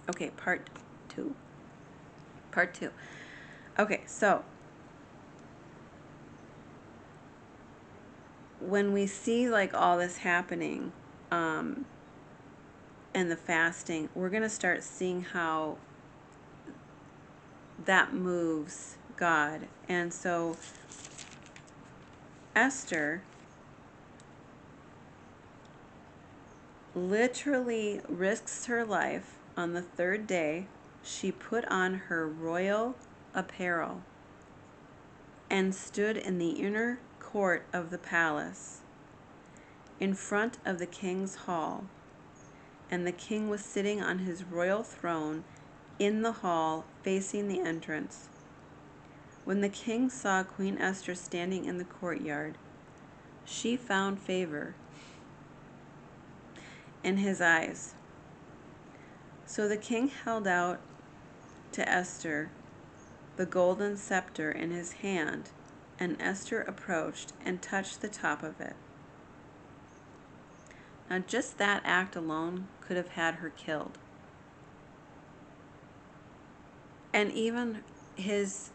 Okay, part two. Part two. Okay, so when we see like all this happening, and the fasting, we're going to start seeing how that moves God. And so Esther literally risks her life. On the third day, she put on her royal apparel and stood in the inner court of the palace, in front of the king's hall. And the king was sitting on his royal throne in the hall facing the entrance. When the king saw Queen Esther standing in the courtyard, she found favor in his eyes. So the king held out to Esther the golden scepter in his hand, and Esther approached and touched the top of it. Now, just that act alone could have had her killed. And even his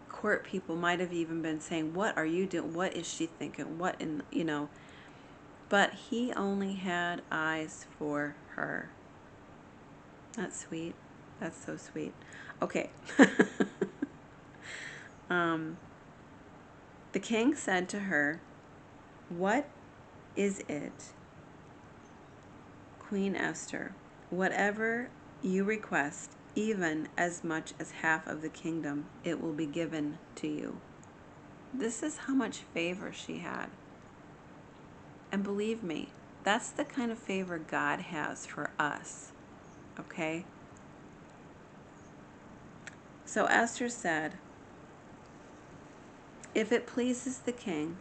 court people might have even been saying, "What are you doing? What is she thinking? What in, you know?" But he only had eyes for her. That's sweet. That's so sweet. Okay. The king said to her, "What is it, Queen Esther? Whatever you request, even as much as half of the kingdom, it will be given to you." This is how much favor she had. And believe me, that's the kind of favor God has for us. Okay? So Esther said, "If it pleases the king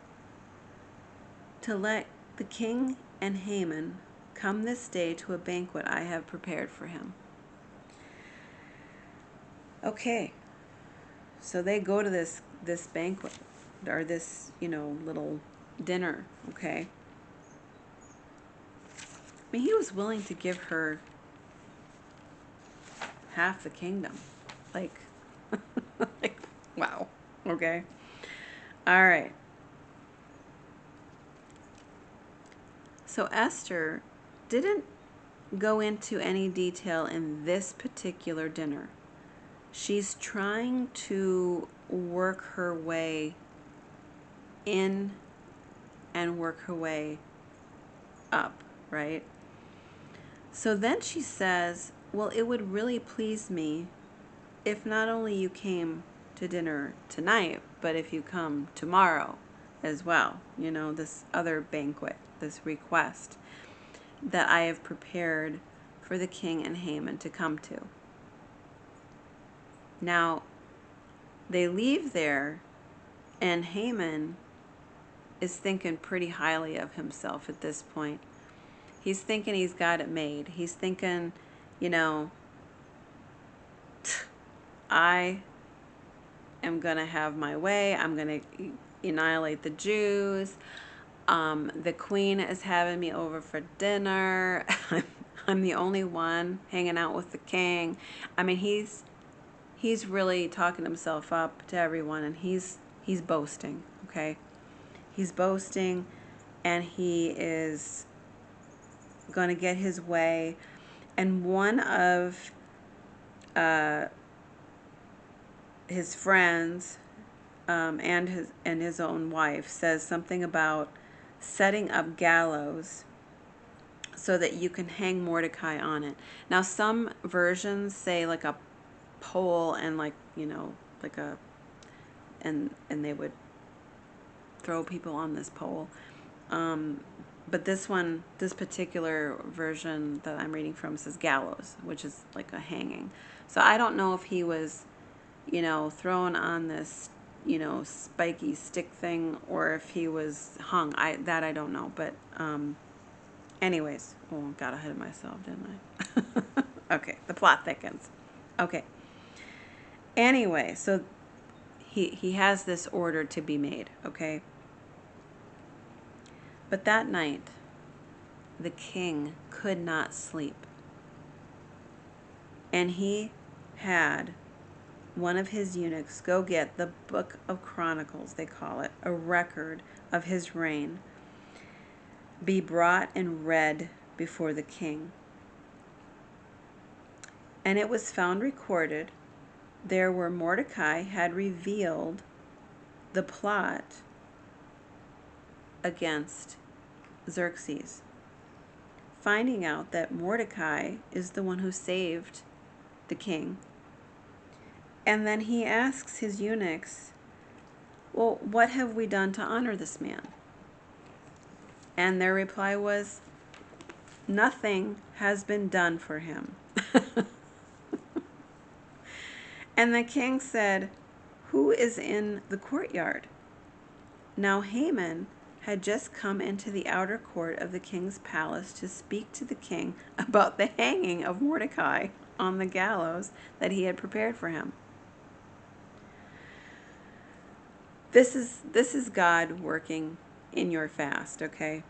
to let the king and Haman come this day to a banquet I have prepared for him." Okay, so they go to this banquet, or this, little dinner, okay? I mean, he was willing to give her half the kingdom. Like, like, wow, okay? All right. So Esther didn't go into any detail in this particular dinner. She's trying to work her way in and work her way up, right? So then she says, "Well, it would really please me if not only you came to dinner tonight, but if you come tomorrow as well. This other banquet, this request that I have prepared for the king and Haman to come to." Now, they leave there, and Haman is thinking pretty highly of himself at this point. He's thinking he's got it made. He's thinking, I am going to have my way. I'm going to annihilate the Jews. The queen is having me over for dinner. I'm the only one hanging out with the king. I mean, he's really talking himself up to everyone, and he's boasting, okay? He's boasting, and he is going to get his way. And one of his friends, and his own wife, says something about setting up gallows so that you can hang Mordecai on it. Now, some versions say like a pole and like a and they would throw people on this pole. But this particular version that I'm reading from says gallows, which is like a hanging. So I don't know if he was, thrown on this, spiky stick thing, or if he was hung. I don't know. But anyways, got ahead of myself, didn't I? Okay, the plot thickens. Okay. Anyway, so he has this order to be made, okay? But that night, the king could not sleep. And he had one of his eunuchs go get the book of Chronicles, they call it, a record of his reign, be brought and read before the king. And it was found recorded there where Mordecai had revealed the plot against Xerxes, finding out that Mordecai is the one who saved the king. And then he asks his eunuchs, well, what have we done to honor this man? And their reply was, nothing has been done for him. And the king said, who is in the courtyard? Now Haman had just come into the outer court of the king's palace to speak to the king about the hanging of Mordecai on the gallows that he had prepared for him. This is God working in your fast, okay?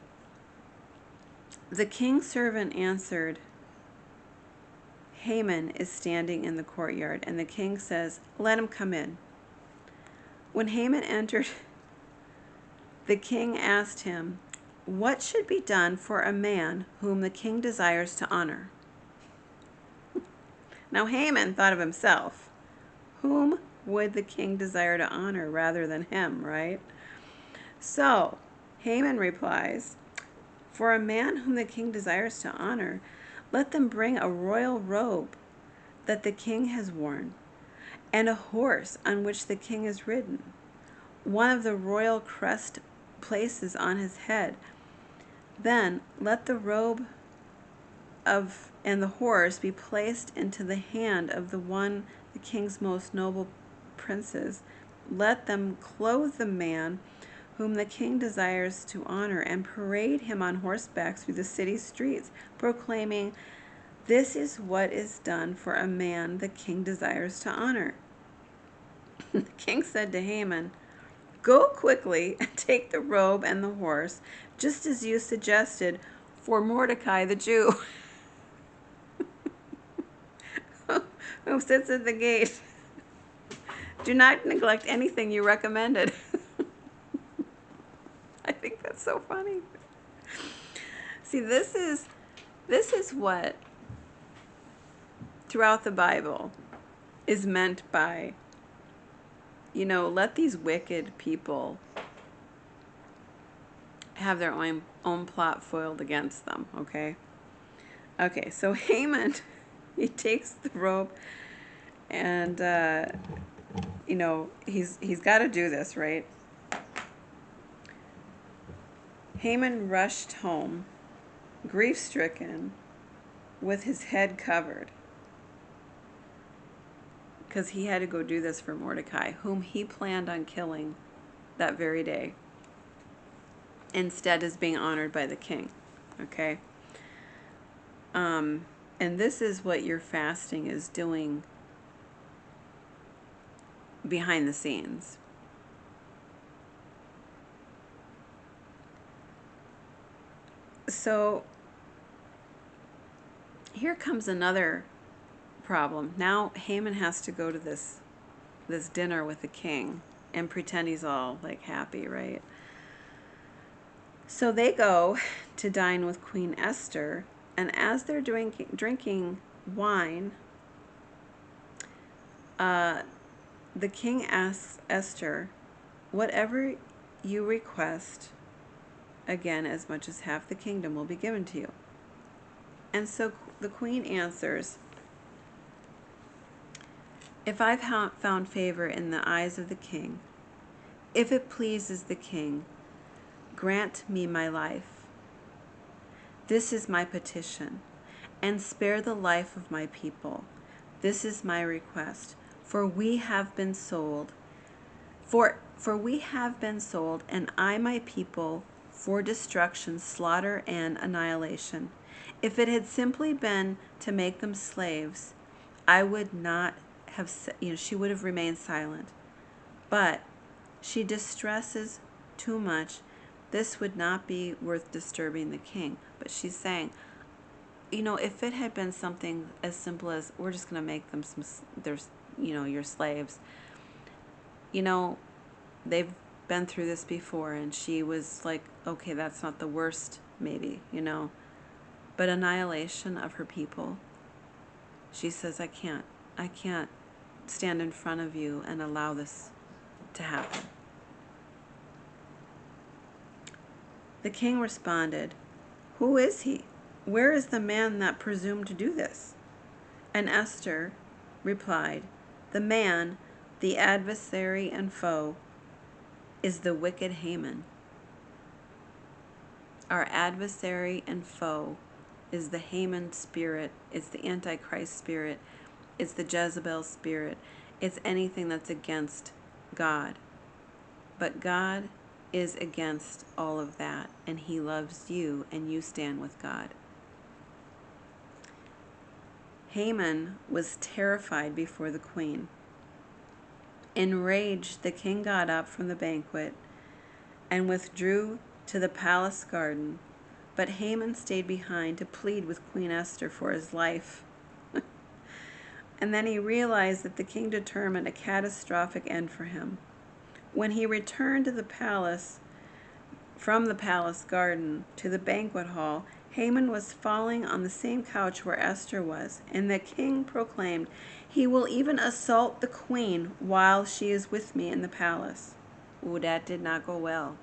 The king's servant answered, Haman is standing in the courtyard, and the king says, let him come in. When Haman entered, the king asked him, what should be done for a man whom the king desires to honor? Now Haman thought of himself. Whom would the king desire to honor rather than him, right? So Haman replies, for a man whom the king desires to honor, let them bring a royal robe that the king has worn, and a horse on which the king is ridden, one of the royal crest places on his head. Then let the robe and the horse be placed into the hand of the king's most noble princes. Let them clothe the man whom the king desires to honor, and parade him on horseback through the city streets, proclaiming, this is what is done for a man the king desires to honor. The king said to Haman, go quickly and take the robe and the horse, just as you suggested, for Mordecai the Jew, who sits at the gate. Do not neglect anything you recommended. I think that's so funny. See, this is what throughout the Bible is meant by, let these wicked people have their own plot foiled against them, okay? Okay, so Haman, he takes the robe and, he's got to do this, right? Haman rushed home, grief-stricken, with his head covered, because he had to go do this for Mordecai, whom he planned on killing that very day, instead is being honored by the king, okay? And this is what your fasting is doing behind the scenes. So here comes another problem. Now Haman has to go to this dinner with the king and pretend he's all like happy, right? So they go to dine with Queen Esther, and as they're drinking wine, the king asks Esther, whatever you request, again, as much as half the kingdom will be given to you. And so the queen answers, if I've found favor in the eyes of the king, if it pleases the king, grant me my life. This is my petition, and spare the life of my people. This is my request, for we have been sold. For we have been sold, and I, my people, for destruction, slaughter, and annihilation. If it had simply been to make them slaves, I would not have, she would have remained silent. But she distresses too much. This would not be worth disturbing the king. But she's saying, if it had been something as simple as we're just going to make them there's, your slaves, you know, they've been through this before, and she was like, okay, that's not the worst, maybe, but annihilation of her people. She says, I can't stand in front of you and allow this to happen. The king responded, who is he? Where is the man that presumed to do this? And Esther replied, the man, the adversary and foe, is the wicked Haman. Our adversary and foe is the Haman spirit. It's the Antichrist spirit. It's the Jezebel spirit. It's anything that's against God. But God is against all of that, and he loves you, and you stand with God. Haman was terrified before the queen. Enraged, the king got up from the banquet and withdrew to the palace garden, but Haman stayed behind to plead with Queen Esther for his life. And then he realized that the king determined a catastrophic end for him. When he returned to the palace, from the palace garden to the banquet hall, Haman was falling on the same couch where Esther was, and the king proclaimed, he will even assault the queen while she is with me in the palace. Ooh, that did not go well.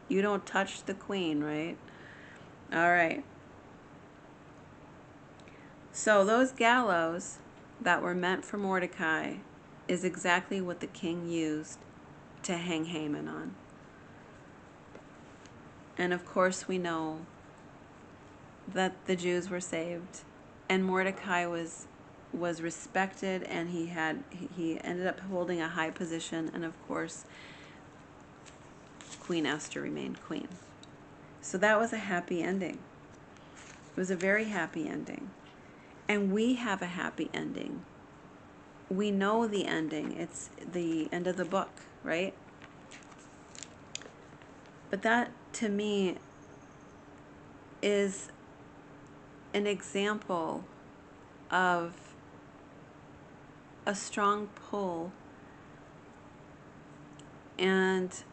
You don't touch the queen, right? All right. So those gallows that were meant for Mordecai is exactly what the king used to hang Haman on. And of course we know that the Jews were saved, and Mordecai was respected, and he ended up holding a high position, and of course Queen Esther remained queen. So that was a happy ending. It was a very happy ending. And we have a happy ending. We know the ending. It's the end of the book, right? But that, to me, is an example of a strong pull and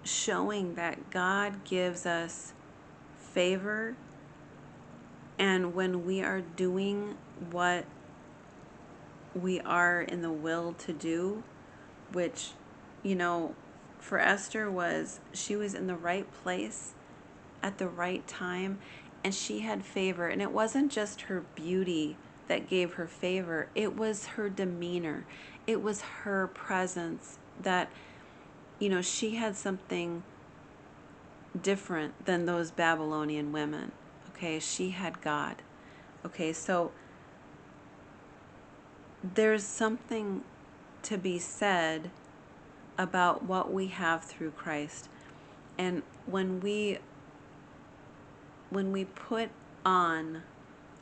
showing that God gives us favor, and when we are doing what we are in the will to do, which, for Esther she was in the right place at the right time, and she had favor. And it wasn't just her beauty that gave her favor, it was her demeanor, it was her presence that, she had something different than those Babylonian women. Okay, she had God. Okay, so there's something to be said about what we have through Christ. And when we put on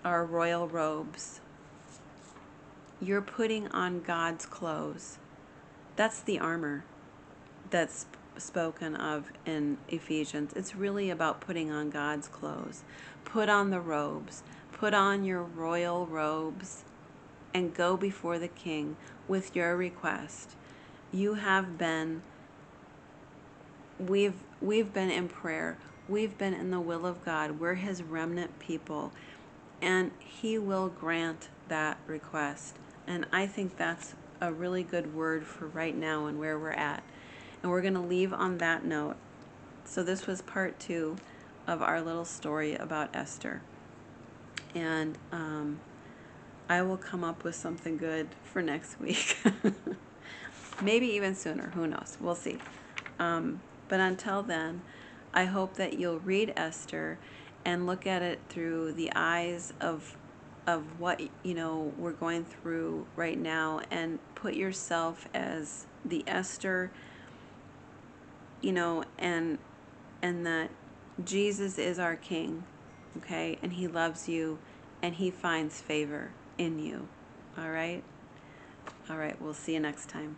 our royal robes, you're putting on God's clothes. That's the armor that's spoken of in Ephesians. It's really about putting on God's clothes. Put on the robes. Put on your royal robes and go before the king with your request. You have been, we've been in prayer. We've been in the will of God. We're his remnant people, and he will grant that request. And I think that's a really good word for right now and where we're at. And we're going to leave on that note. So this was part 2 of our little story about Esther. And I will come up with something good for next week. Maybe even sooner. Who knows? We'll see. But until then, I hope that you'll read Esther and look at it through the eyes of what we're going through right now, and put yourself as the Esther, and that Jesus is our King, okay? And he loves you, and he finds favor in you. All right? All right, we'll see you next time.